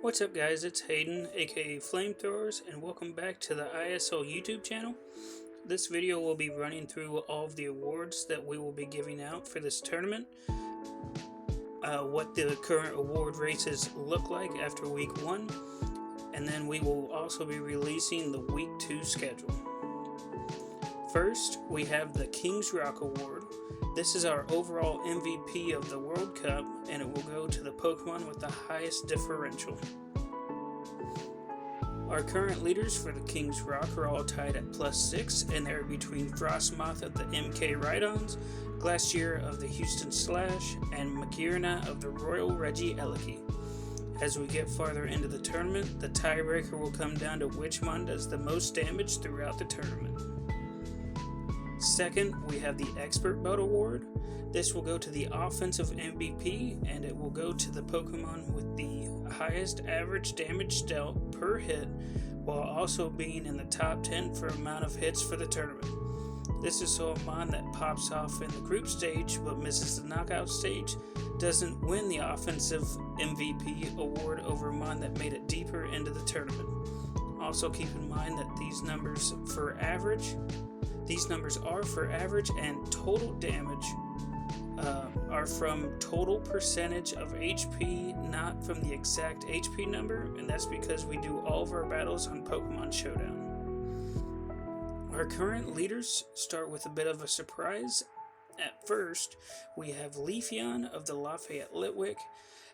What's up guys, it's Hayden aka Flamethrowers and welcome back to the ISL YouTube channel. This video will be running through all of the awards that we will be giving out for this tournament, what the current award races look like after week 1, and then we will also be releasing the week 2 schedule. First, we have the King's Rock Award. This is our overall MVP of the World Cup, and it will go to the Pokemon with the highest differential. Our current leaders for the King's Rock are all tied at +6, and they're between Frostmoth of the MK Rhydons, Glacier of the Houston Slash, and Magearna of the Royal Regieleki. As we get farther into the tournament, the tiebreaker will come down to which mon does the most damage throughout the tournament. Second, we have the Expert Belt Award. This will go to the offensive MVP, and it will go to the Pokemon with the highest average damage dealt per hit, while also being in the top 10 for amount of hits for the tournament. This is so a mon that pops off in the group stage but misses the knockout stage doesn't win the offensive MVP award over a mon that made it deeper into the tournament. Also keep in mind that these numbers are for average and total damage are from total percentage of HP, not from the exact HP number, and that's because we do all of our battles on Pokemon Showdown. Our current leaders start with a bit of a surprise. At first, we have Leafeon of the Lafayette Litwick.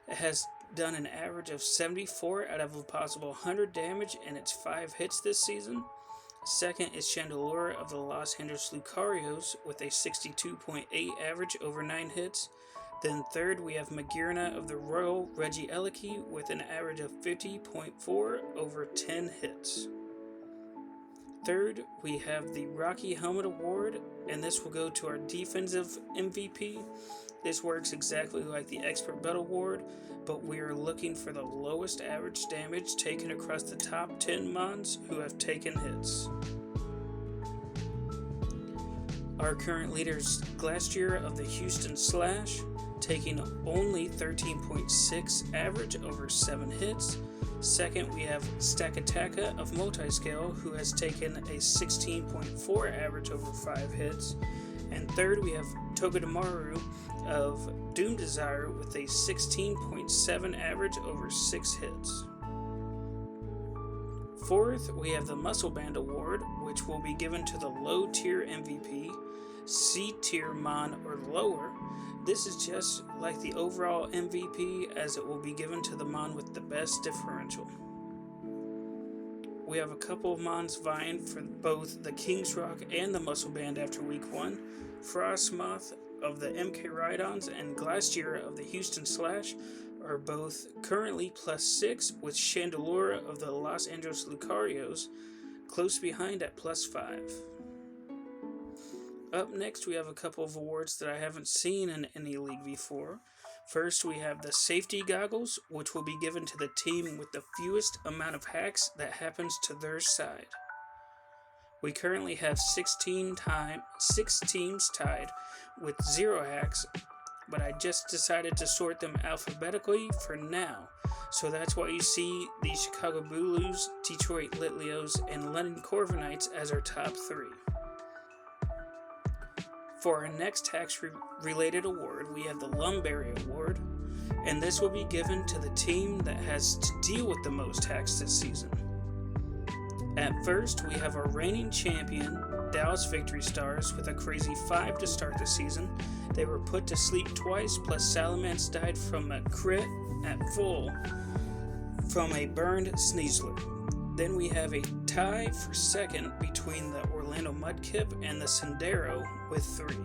It has done an average of 74 out of a possible 100 damage in its 5 hits this season. Second is Chandelure of the Los Angeles Lucarios with a 62.8 average over 9 hits. Then third we have Magearna of the Royal Regieleki with an average of 50.4 over 10 hits. Third we have the Rocky Helmet Award, and this will go to our defensive MVP. This works exactly like the Expert Belt Award, but we are looking for the lowest average damage taken across the top 10 mons who have taken hits. Our current leaders, Glacier of the Houston Slash, taking only 13.6 average over 7 hits. Second, we have Stakataka of Multiscale, who has taken a 16.4 average over 5 hits. And third, we have Togedemaru of Doom Desire with a 16.7 average over 6 hits. Fourth, we have the Muscle Band Award, which will be given to the low tier MVP, C tier mon or lower. This is just like the overall MVP, as it will be given to the mon with the best differential. We have a couple of mons vying for both the King's Rock and the Muscle Band after week 1. Frostmoth of the MK Rhydons and Glacier of the Houston Slash are both currently +6, with Chandelure of the Los Angeles Lucarios close behind at +5. Up next we have a couple of awards that I haven't seen in any league before. First, we have the Safety Goggles, which will be given to the team with the fewest amount of hacks that happens to their side. We currently have 6 teams tied with 0 hacks, but I just decided to sort them alphabetically for now. So that's why you see the Chicago Blues, Detroit Litleos, and London Corviknights as our top 3. For our next hacks-related award, we have the Lumberry Award, and this will be given to the team that has to deal with the most hacks this season. At first, we have our reigning champion, Dallas Victory Stars, with a crazy 5 to start the season. They were put to sleep twice, plus Salamence died from a crit at full from a burned Sneasler. Then we have a tie for second between the Orlando Mudkip and the Sendero with 3.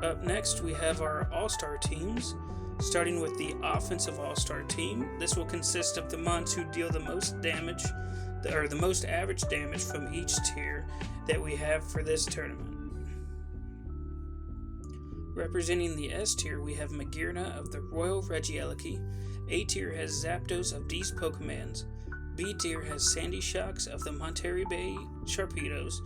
Up next, we have our All-Star teams. Starting with the offensive All-Star team, this will consist of the mons who deal the most damage, or the most average damage from each tier that we have for this tournament. Representing the S tier, we have Magearna of the Royal Regieleki. A tier has Zapdos of these Pokemons. B tier has Sandy Shocks of the Monterey Bay Sharpedos.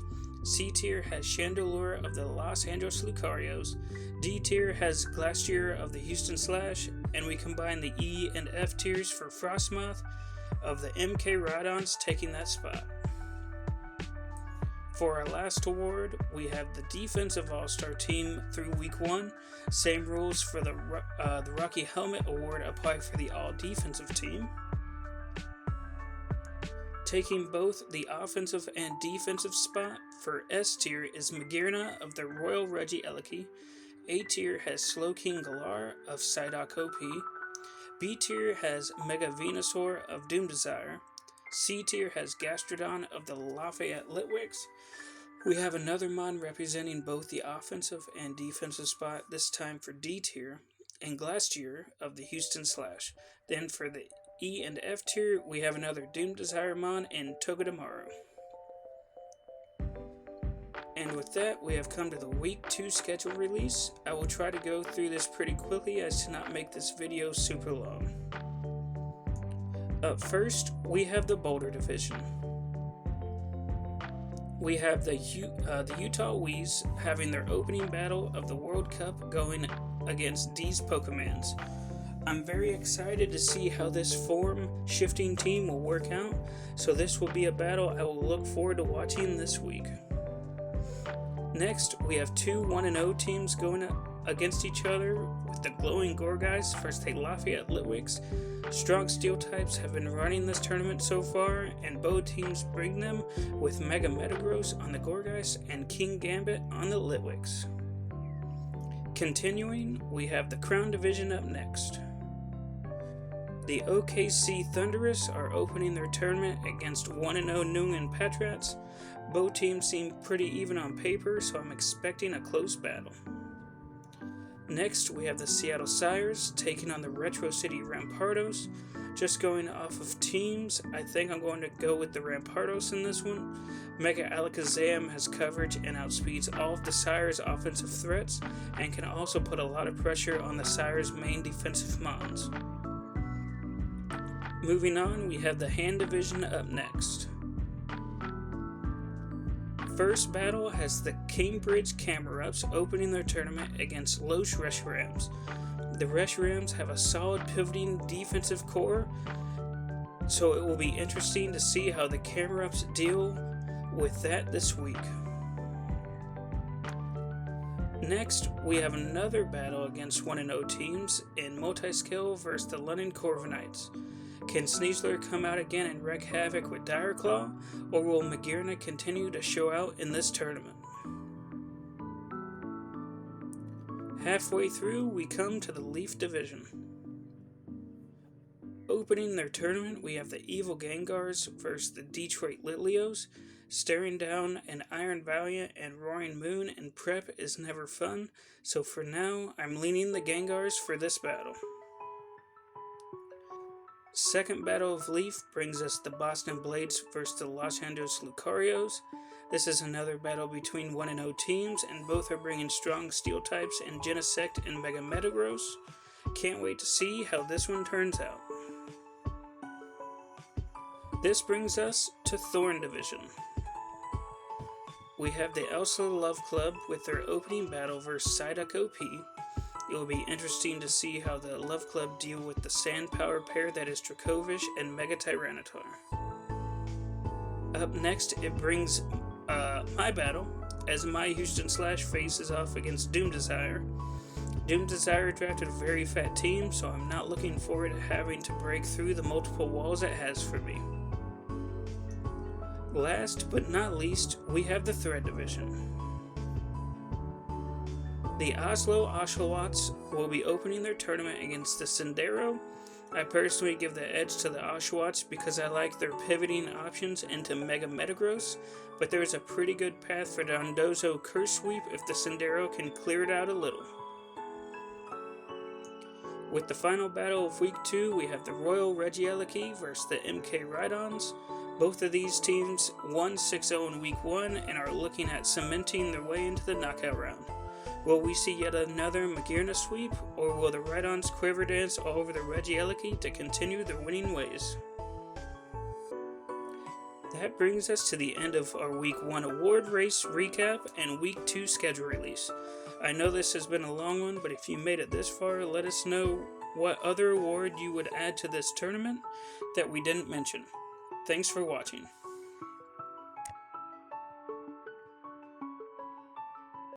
C tier has Chandelure of the Los Angeles Lucarios. D tier has Glacier of the Houston Slash. and we combine the E and F tiers for Frostmoth of the MK Ride-Ons taking that spot. For our last award, we have the Defensive All-Star Team through Week 1. Same rules for the Rocky Helmet Award apply for the All-Defensive Team. Taking both the offensive and defensive spot for S tier is Magirna of the Royal Regieleki. A tier has Slowking Galar of Psyduck OP. B tier has Mega Venusaur of Doom Desire. C tier has Gastrodon of the Lafayette Litwix. We have another mon representing both the offensive and defensive spot, this time for D tier, and Glastier of the Houston Slash. Then for the E and F tier, we have another Doom Desire mon in Togedemaru. And with that, we have come to the Week 2 schedule release. I will try to go through this pretty quickly as to not make this video super long. Up first, we have the Boulder Division. We have the Utah Wees having their opening battle of the World Cup going against D's Pokemans. I'm very excited to see how this form-shifting team will work out, so this will be a battle I will look forward to watching this week. Next, we have two 1-0 teams going against each other with the Glowing Gorgeist versus the Lafayette Litwix. Strong Steel types have been running this tournament so far, and both teams bring them with Mega Metagross on the Gorgeist and King Gambit on the Litwix. Continuing, we have the Crown Division up next. The OKC Thunderous are opening their tournament against 1-0 Newman Patriots. Both teams seem pretty even on paper, so I'm expecting a close battle. Next, we have the Seattle Sires taking on the Retro City Rampardos. Just going off of teams, I think I'm going to go with the Rampardos in this one. Mega Alakazam has coverage and outspeeds all of the Sires' offensive threats, and can also put a lot of pressure on the Sires' main defensive mons. Moving on, we have the Hand Division up next. First battle has the Cambridge Camerups opening their tournament against Los Reshiram's. The Reshiram's have a solid pivoting defensive core, so it will be interesting to see how the Camerups deal with that this week. Next, we have another battle against 1-0 teams in Multiscale versus the London Corviknights. Can Sneasler come out again and wreak havoc with Dire Claw, or will Magirna continue to show out in this tournament? Halfway through, we come to the Leaf Division. Opening their tournament, we have the Evil Gengars versus the Detroit Litleos. Staring down an Iron Valiant and Roaring Moon in prep is never fun, so for now, I'm leaning the Gengars for this battle. Second battle of Leaf brings us the Boston Blades versus the Los Angeles Lucarios. This is another battle between 1-0 teams, and both are bringing strong steel types in Genesect and Mega Metagross. Can't wait to see how this one turns out. This brings us to Thorn Division. We have the Elsa Love Club with their opening battle versus Psyduck OP. It will be interesting to see how the Love Club deal with the Sand Power pair that is Dracovish and Mega Tyranitar. Up next, it brings my battle, as my Houston Slash faces off against Doom Desire. Doom Desire drafted a very fat team, so I'm not looking forward to having to break through the multiple walls it has for me. Last but not least, we have the Thread Division. The Oslo Oshawotts will be opening their tournament against the Sendero. I personally give the edge to the Oshawotts because I like their pivoting options into Mega Metagross, but there is a pretty good path for Dondozo Curse Sweep if the Sendero can clear it out a little. With the final battle of Week 2, we have the Royal Regieleki versus the MK Ride-Ons. Both of these teams won 6-0 in Week 1 and are looking at cementing their way into the knockout round. Will we see yet another Magirna sweep, or will the Ride-Ons quiver dance all over the Regieleki to continue their winning ways? That brings us to the end of our Week 1 award race recap and Week 2 schedule release. I know this has been a long one, but if you made it this far, let us know what other award you would add to this tournament that we didn't mention. Thanks for watching.